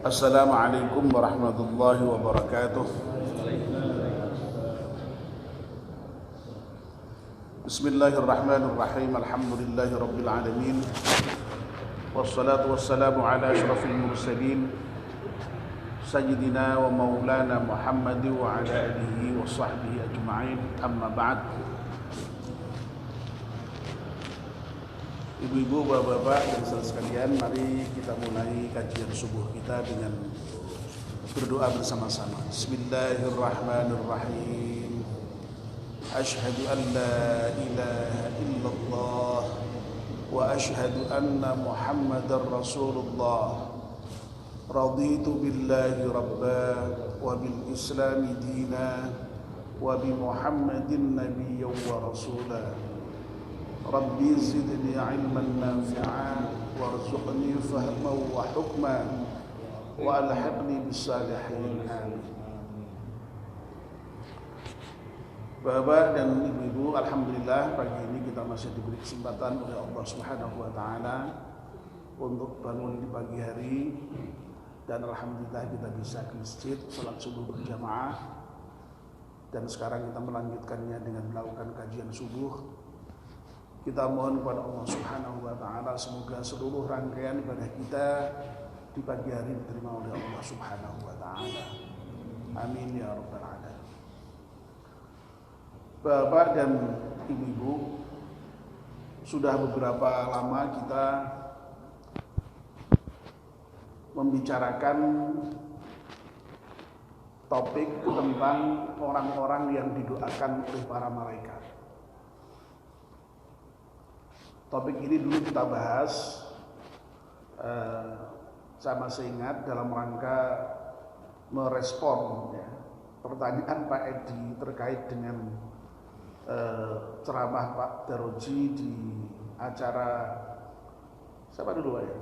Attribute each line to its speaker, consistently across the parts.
Speaker 1: Assalamualaikum warahmatullahi wabarakatuh. Bismillahirrahmanirrahim. Alhamdulillahi rabbil alamin. Wassalatu wassalamu ala asyrafil mursalin Sayyidina wa maulana Muhammad wa ala alihi wa sahbihi ajma'in. Amma ba'd. Ibu-ibu, bapak-bapak dan saudara sekalian, mari kita mulai kajian subuh kita dengan berdoa bersama-sama. Bismillahirrahmanirrahim. Asyhadu an la ilaha illallah wa asyhadu anna Muhammadar Rasulullah. Raditu billahi rabba wa bil islami dina wa bi Muhammadin nabiyyan wa rasula. Rabbi zidni ilman nafi'a warzuqni fahman wa hukman wa alhiqni bis-salihin. Amin. Bapak dan ibu-ibu, alhamdulillah pagi ini kita masih diberi kesempatan oleh Allah Subhanahu wa taala untuk bangun di pagi hari, dan alhamdulillah kita bisa ke masjid salat subuh berjamaah, dan sekarang kita melanjutkannya dengan melakukan kajian subuh. Kita mohon kepada Allah Subhanahu wa taala semoga seluruh rangkaian ibadah kita di pagi hari diterima oleh Allah Subhanahu wa taala. Amin ya rabbal alamin. Bapak dan ibu-ibu, sudah beberapa lama kita membicarakan topik tentang orang-orang yang didoakan oleh para malaikat. Topik ini dulu kita bahas, saya masih ingat, dalam rangka merespon pertanyaan Pak Edi terkait dengan ceramah Pak Daroji di acara siapa dulu ya?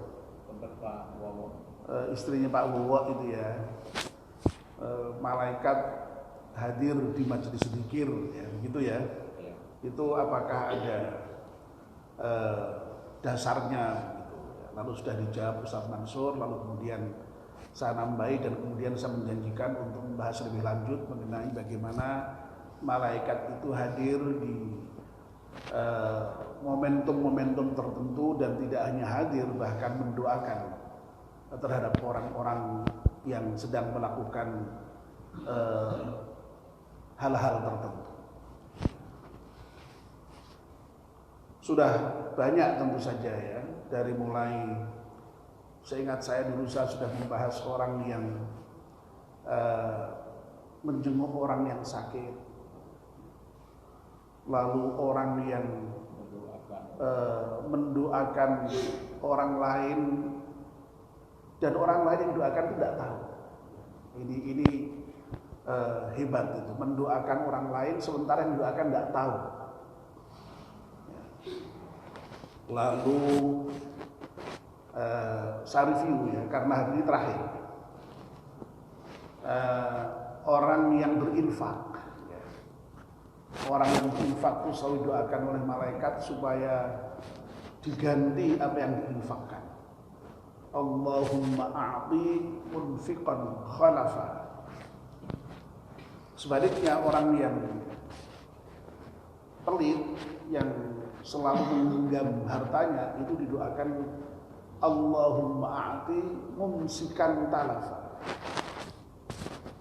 Speaker 2: Pak Wowo.
Speaker 1: Istrinya Pak Wowo itu ya, malaikat hadir di majelis zikir, ya, begitu ya. Itu apakah ada dasarnya gitu. Lalu sudah dijawab Ustaz Mansur, lalu kemudian saya nambahi dan kemudian saya menjanjikan untuk membahas lebih lanjut mengenai bagaimana malaikat itu hadir di momentum-momentum tertentu, dan tidak hanya hadir, bahkan mendoakan terhadap orang-orang yang sedang melakukan hal-hal tertentu. Sudah banyak tentu saja ya, dari mulai seingat saya dulu saya sudah membahas orang yang menjenguk orang yang sakit, lalu orang yang mendoakan orang lain, dan orang lain yang mendoakan tidak tahu. Ini hebat itu, mendoakan orang lain sementara yang mendoakan tidak tahu. Lalu saya review ya, karena hari ini terakhir, orang yang berinfak, orang yang berinfak itu selalu doakan oleh malaikat supaya diganti apa yang diinfakkan. Allahumma a'ti munfiqan khalafa. Sebaliknya orang yang pelit, yang selalu menggenggam hartanya, itu didoakan Allahumma a'ti mumsikan talafa.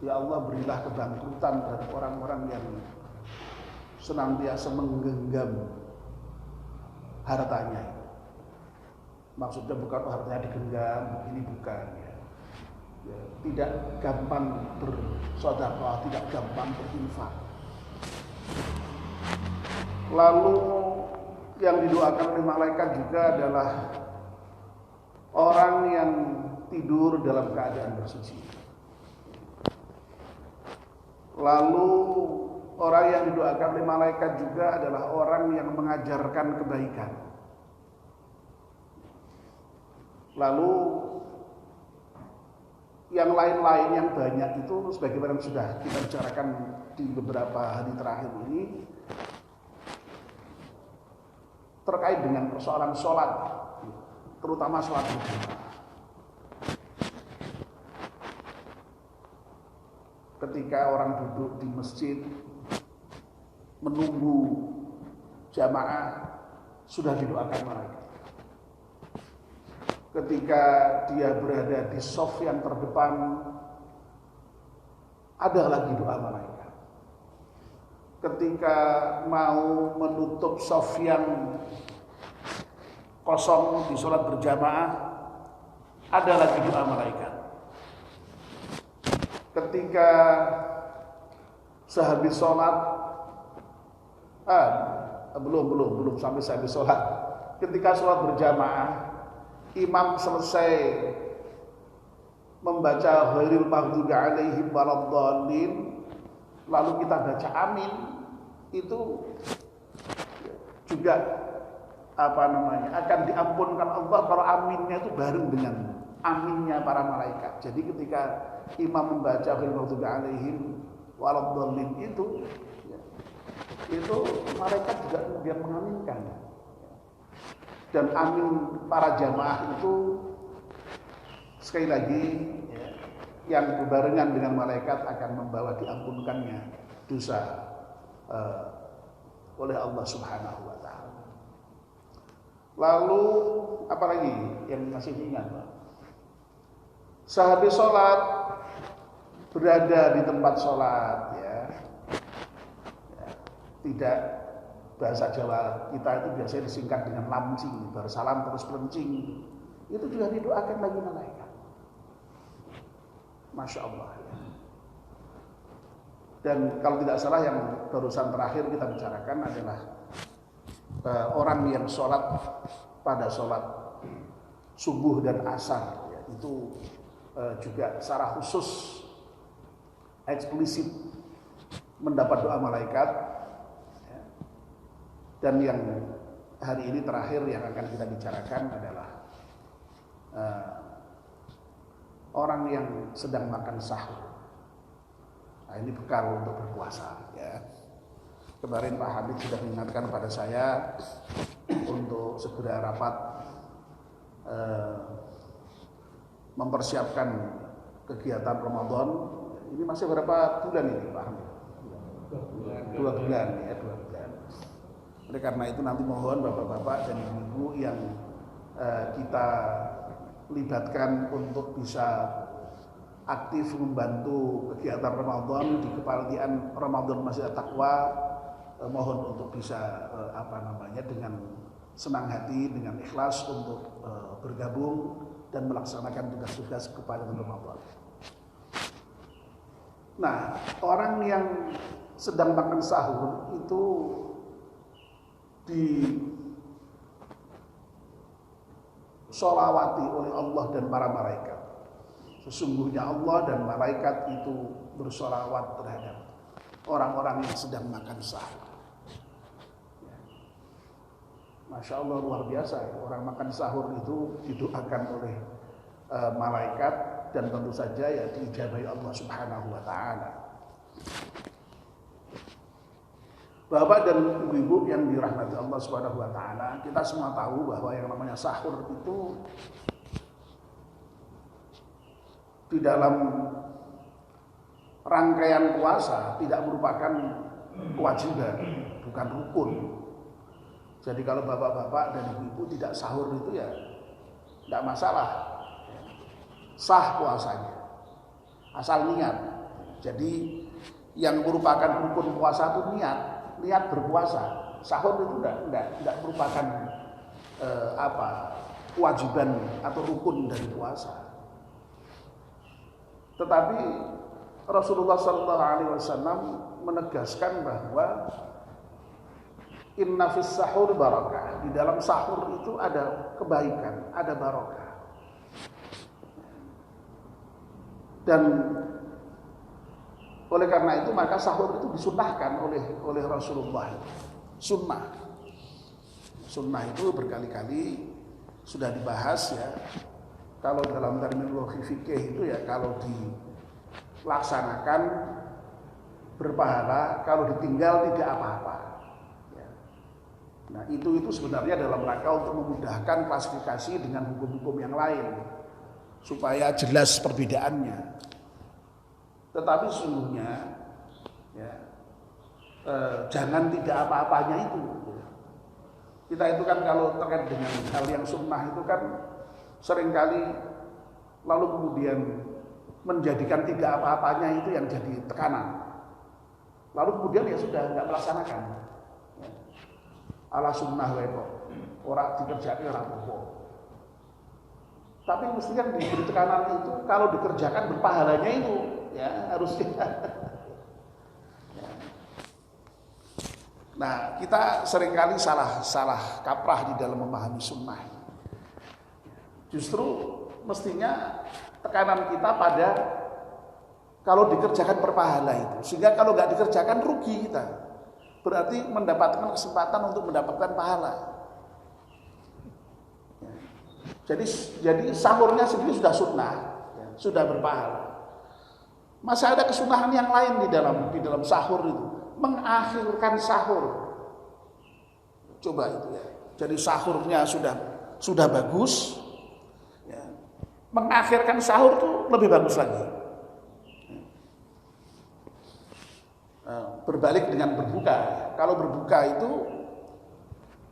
Speaker 1: Ya Allah, berilah kebangkrutan dari orang-orang yang senantiasa menggenggam hartanya. Maksudnya bukan hartanya digenggam, ini bukan ya. Tidak gampang bersedekah, tidak gampang berinfak. Lalu yang didoakan oleh malaikat juga adalah orang yang tidur dalam keadaan bersuci. Lalu orang yang didoakan oleh malaikat juga adalah orang yang mengajarkan kebaikan. Lalu yang lain-lain yang banyak itu sebagaimana sudah kita bicarakan di beberapa hari terakhir ini, terkait dengan persoalan sholat, terutama sholat berjamaah. ketika orang duduk di masjid menunggu jamaah sudah didoakan malaikat. Ketika dia berada di shaf yang terdepan ada lagi doa malaikat. Ketika mau menutup shaf yang kosong di sholat berjamaah ada lagi doa malaikat. Ketika sehabis sholat belum sampai sehabis sholat. Ketika sholat berjamaah imam selesai membaca ghairil maghdubi alaihim waladdallin, lalu kita baca amin, itu juga akan diampunkan Allah kalau aminnya itu bareng dengan aminnya para malaikat. Jadi ketika imam membaca ghairil maghdubi alaihim waladdallin itu malaikat juga kemudian mengaminkan. Dan amin para jamaah itu sekali lagi yang berbarengan dengan malaikat akan membawa diampunkannya dosa oleh Allah Subhanahu wa taala. Lalu apa lagi yang masih diingat, Pak? Sehabis sholat berada di tempat sholat, tidak, bahasa Jawa kita itu biasanya disingkat dengan lamcing, bersalam terus pelencing, itu juga didoakan lagi malaikat. Masya Allah. Dan kalau tidak salah yang barusan terakhir kita bicarakan adalah orang yang sholat pada sholat subuh dan asar, itu juga secara khusus eksplisit mendapat doa malaikat. Dan yang hari ini terakhir yang akan kita bicarakan adalah orang yang sedang makan sahur. Nah, ini bekal untuk berpuasa, ya. Kemarin Pak Habib sudah mengingatkan pada saya untuk segera rapat mempersiapkan kegiatan Ramadan. Ini masih berapa bulan ini, Pak Habib? 2 bulan, ya, 2 bulan. Oleh karena itu nanti mohon bapak-bapak dan ibu-ibu yang kita libatkan untuk bisa aktif membantu kegiatan Ramadan di kepanitiaan Ramadan Masjid At-Taqwa, mohon untuk bisa dengan senang hati, dengan ikhlas untuk bergabung dan melaksanakan tugas-tugas kepanitiaan Ramadan. Nah, orang yang sedang makan sahur itu disolawati oleh Allah dan para malaikat. Sesungguhnya Allah dan malaikat itu bersolawat terhadap orang-orang yang sedang makan sahur. Masya Allah, luar biasa. Orang makan sahur itu didoakan oleh malaikat dan tentu saja ya diijabahi Allah Subhanahu wa taala. Bapak dan ibu-ibu yang dirahmati Allah Subhanahu wa taala, kita semua tahu bahwa yang namanya sahur itu di dalam rangkaian puasa tidak merupakan kewajiban, bukan rukun. Jadi kalau bapak-bapak dan ibu-ibu tidak sahur itu ya tidak masalah, sah puasanya, asal niat. Jadi yang merupakan rukun puasa itu niat berpuasa. Sahur itu tidak merupakan kewajiban atau rukun dari puasa. Tetapi Rasulullah SAW menegaskan bahwa inna fis sahur barakah, di dalam sahur itu ada kebaikan, ada barakah. Dan oleh karena itu maka sahur itu disunnahkan oleh Rasulullah. Sunnah itu berkali-kali sudah dibahas, ya. Kalau dalam terminologi fikih itu ya kalau dilaksanakan berpahala, kalau ditinggal tidak apa-apa. Ya. Nah itu sebenarnya dalam rangka untuk memudahkan klasifikasi dengan hukum-hukum yang lain supaya jelas perbedaannya. Tetapi sesungguhnya ya, jangan tidak apa-apanya itu. Kita itu kan kalau terkait dengan hal yang sunnah itu kan seringkali lalu kemudian menjadikan tidak apa-apanya itu yang jadi tekanan. Lalu kemudian ya sudah nggak melaksanakan. Ya. Ala sunnah wepo, orang dikerjakan orang apa. Tapi mestinya diberi tekanan itu kalau dikerjakan berpahalanya itu, ya harusnya. Ya. Nah, kita seringkali salah kaprah di dalam memahami sunnah. Justru mestinya tekanan kita pada kalau dikerjakan berpahala itu, sehingga kalau nggak dikerjakan rugi kita, berarti mendapatkan kesempatan untuk mendapatkan pahala. Jadi sahurnya sendiri sudah sunnah, sudah berpahala. Masih ada kesunahan yang lain di dalam sahur itu, mengakhirkan sahur. Coba itu ya. Jadi sahurnya sudah bagus, ya. Mengakhirkan sahur itu lebih bagus lagi. Berbalik dengan berbuka. Kalau berbuka itu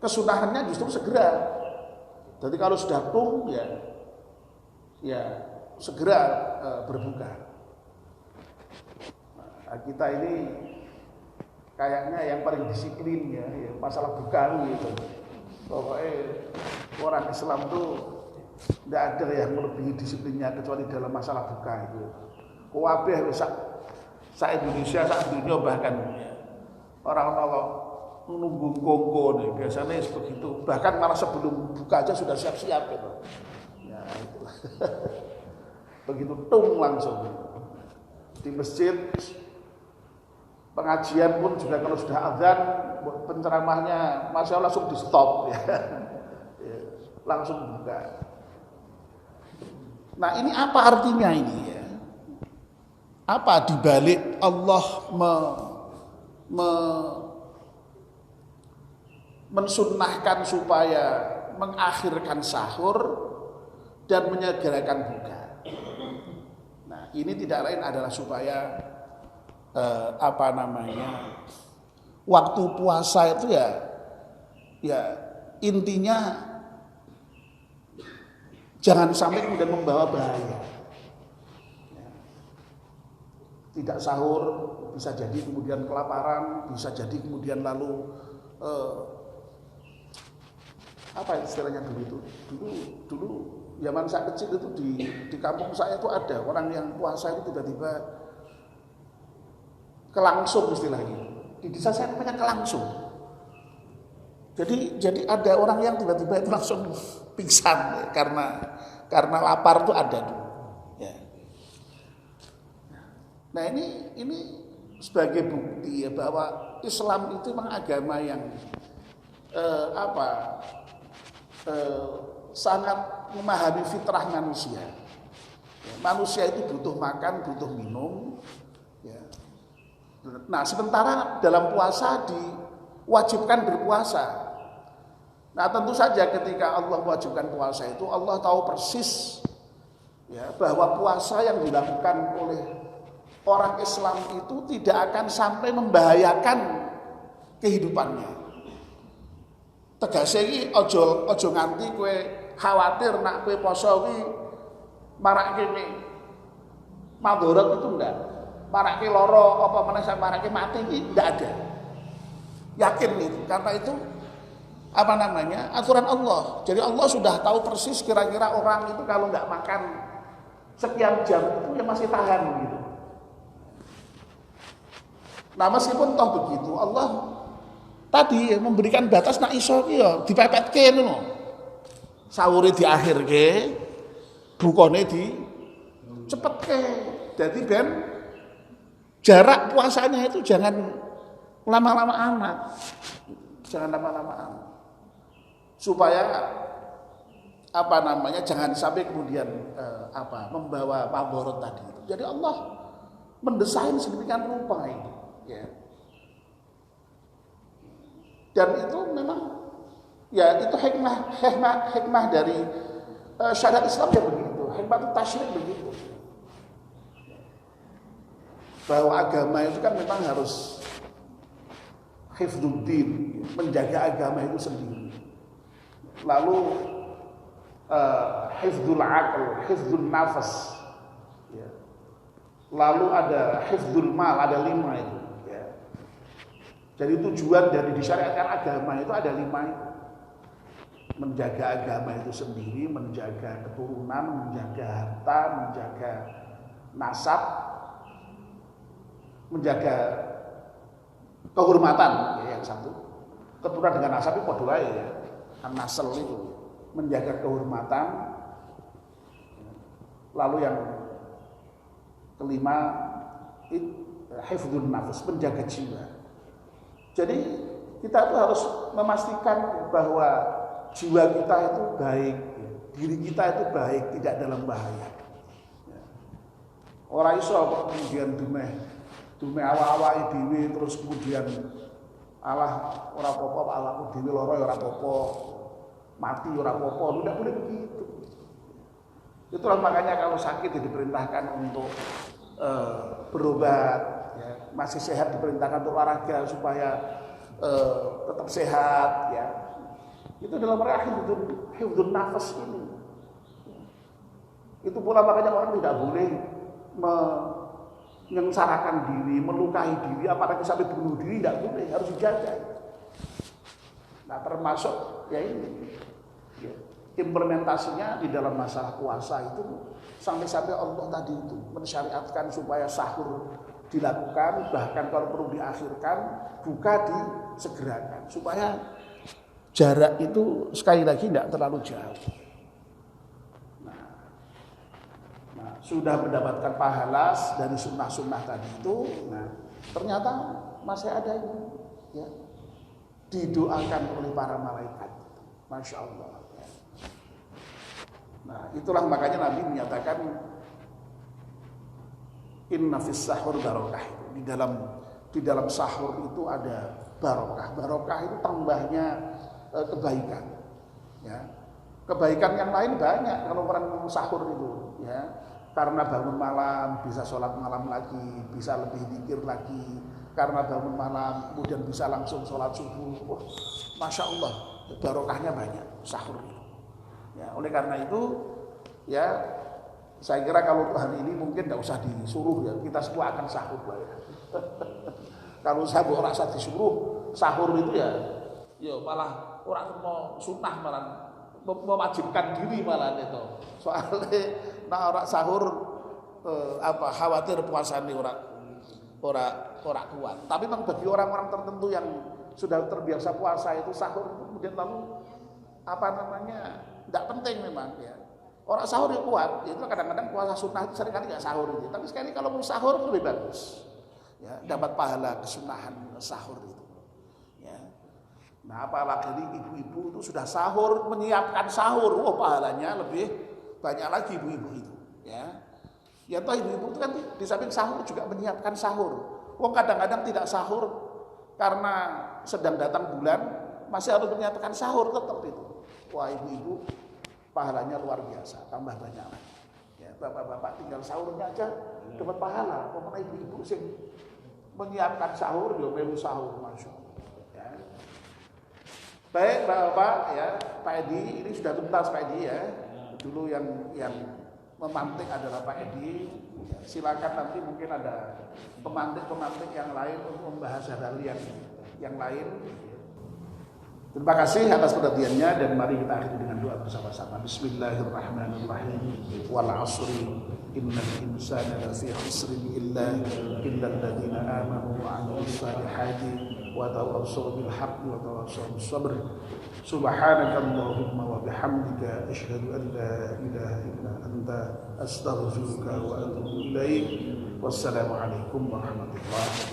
Speaker 1: kesunahannya justru segera. Jadi kalau sudah tung ya segera berbuka. Nah, kita ini kayaknya yang paling disiplin ya masalah buka gitu. Pokoknya orang Islam tuh tidak ada yang melebihi disiplinnya kecuali dalam masalah buka itu. Kuwabeh sa Indonesia, sa dunia bahkan orang nunggu kongko nih biasanya begitu. Bahkan malah sebelum buka aja sudah siap-siap gitu. Ya itu. Begitu tung langsung di masjid pengajian pun juga kalau sudah azan penceramahnya masya Allah langsung di stop ya. Langsung buka. Nah ini apa artinya ini ya? Apa dibalik Allah mensunnahkan supaya mengakhirkan sahur dan menyegerakan buka? Nah, ini tidak lain adalah supaya waktu puasa itu ya intinya jangan sampai kemudian membawa bahaya. Tidak sahur bisa jadi kemudian kelaparan, bisa jadi kemudian lalu apa istilahnya dulu itu? Dulu zaman saya kecil itu di kampung saya itu ada orang yang puasa itu tiba-tiba kelangsung istilahnya. Di desa saya namanya kelangsung. Jadi ada orang yang tiba-tiba itu langsung pingsan ya, karena lapar itu ada dulu. Ya. Nah ini sebagai bukti ya bahwa Islam itu memang agama yang sangat memahami fitrah manusia. Ya, manusia itu butuh makan, butuh minum. Ya. Nah sementara dalam puasa diwajibkan berpuasa. Nah tentu saja ketika Allah mewajibkan puasa itu Allah tahu persis ya bahwa puasa yang dilakukan oleh orang Islam itu tidak akan sampai membahayakan kehidupannya. Tegese iki aja nganti kowe khawatir nak kowe poso kuwi marake madharat itu enggak. Marake lara apa meneh sampe marake mati iki enggak ada. Yakin itu karena itu aturan Allah. Jadi Allah sudah tahu persis kira-kira orang itu kalau enggak makan sekian jam itu ya masih tahan gitu. Nah meskipun toh begitu Allah tadi memberikan batas nak iso ki ya dipepetke ngono. Sahure diakhirke, bukane dicepetke. Jadi ben jarak puasanya itu jangan lama-lama amat. Jangan lama-lama amat. Supaya jangan sampai kemudian membawa madharat tadi. Jadi Allah mendesain sedemikian rupa ini. Ya. Dan itu memang ya itu hikmah dari syariat Islam ya begitu. Hikmah itu tasyrik begitu. bahwa agama itu kan memang harus hifdzuddin, menjaga agama itu sendiri. Lalu hifdzul aql, hifdzul nafas, ya. Lalu ada hifdzul mal, ada 5 itu, ya. Jadi tujuan dari disyariatkan agama itu ada 5 itu. Menjaga agama itu sendiri, menjaga keturunan, menjaga harta, menjaga nasab, menjaga kehormatan, ya, yang satu. Keturunan dengan nasab itu podo ae ya. Nasel itu menjaga kehormatan. Lalu yang kelima hifdzun nafas, menjaga jiwa. Jadi kita itu harus memastikan bahwa jiwa kita itu baik, diri kita itu baik, tidak dalam bahaya. Ora iso kok kemudian dume awak-awake dhewe terus kemudian Allah ora apa-apa, awakku dhewe lara ya ora apa-apa. Mati ora apa-apa, tidak boleh begitu. Itulah makanya kalau sakit diperintahkan untuk berobat, ya. Masih sehat diperintahkan untuk olahraga supaya tetap sehat, ya. Itu dalam rangka hifdzun nafas ini. Itu pula makanya orang tidak boleh menyengsarakan diri, melukai diri, apalagi sampai bunuh diri, tidak boleh, harus dijaga. Nah, termasuk ya ini, ya, implementasinya di dalam masalah puasa itu sampai-sampai Allah tadi itu mensyariatkan supaya sahur dilakukan, bahkan kalau perlu diakhirkan, buka disegerakan, supaya jarak itu sekali lagi tidak terlalu jauh. Nah, sudah mendapatkan pahala dari sunnah-sunnah tadi itu, nah ternyata masih ada ini, ya, didoakan oleh para malaikat, masya Allah. Ya. Nah, itulah makanya Nabi menyatakan inna fis sahur barokah. Di dalam sahur itu ada barokah. Barokah itu tambahnya kebaikan, ya. Kebaikan yang lain banyak kalau orang sahur itu, ya. Karena bangun malam bisa sholat malam lagi, bisa lebih zikir lagi. Karena bangun malam kemudian bisa langsung sholat subuh. Wah, masya Allah, barokahnya banyak sahur itu. Ya, oleh karena itu, ya, saya kira kalau hari ini mungkin tidak usah disuruh, ya, kita semua akan sahur lah, ya. Kalau saya rasa disuruh sahur itu ya malah orang mau sunnah, malah mewajibkan diri malah itu. Soalnya nah orang sahur khawatir puasanya orang kuat. Tapi memang bagi orang-orang tertentu yang sudah terbiasa puasa itu sahur itu kemudian lalu tidak penting memang, ya. Orang sahur yang kuat, itu kadang-kadang puasa sunnah itu seringkali nggak sahur itu. Tapi sekali kalau mau sahur itu lebih bagus, ya, dapat pahala kesunahan sahur itu. Nah, apalagi ibu-ibu itu sudah sahur, menyiapkan sahur, pahalanya lebih banyak lagi ibu-ibu itu, ya. Ya toh ibu-ibu itu kan di samping sahur juga menyiapkan sahur. Wong kadang-kadang tidak sahur karena sedang datang bulan, masih harus menyiapkan sahur tetap itu. Wah, ibu-ibu pahalanya luar biasa, tambah banyak lagi. Ya, bapak-bapak tinggal sahurnya aja dapat pahala. Pokoknya ibu-ibu sing menyiapkan sahur, dia melu sahur, masya Allah. Baik, Bapak, ya, Pak Edi, ini sudah tuntas Pak Edi, ya. Dulu yang memantik adalah Pak Edi. Ya, silakan nanti mungkin ada pemantik yang lain untuk membahas hal yang lain. Terima kasih atas perhatiannya dan mari kita akhiri dengan doa bersama-sama. Bismillahirrahmanirrahim. Wal 'ashri innal insana lafi khusrin illa alladziina aamanu wa 'amilus shalihati wa tawassaw bil haqqi wa tawassaw bis sabr. Subhanaka Allahumma wa bihamdika asyhadu an la ilaha illa anta astaghfiruka wa atubu ilaik. Wassalamu alaikum warahmatullahi wabarakatuh.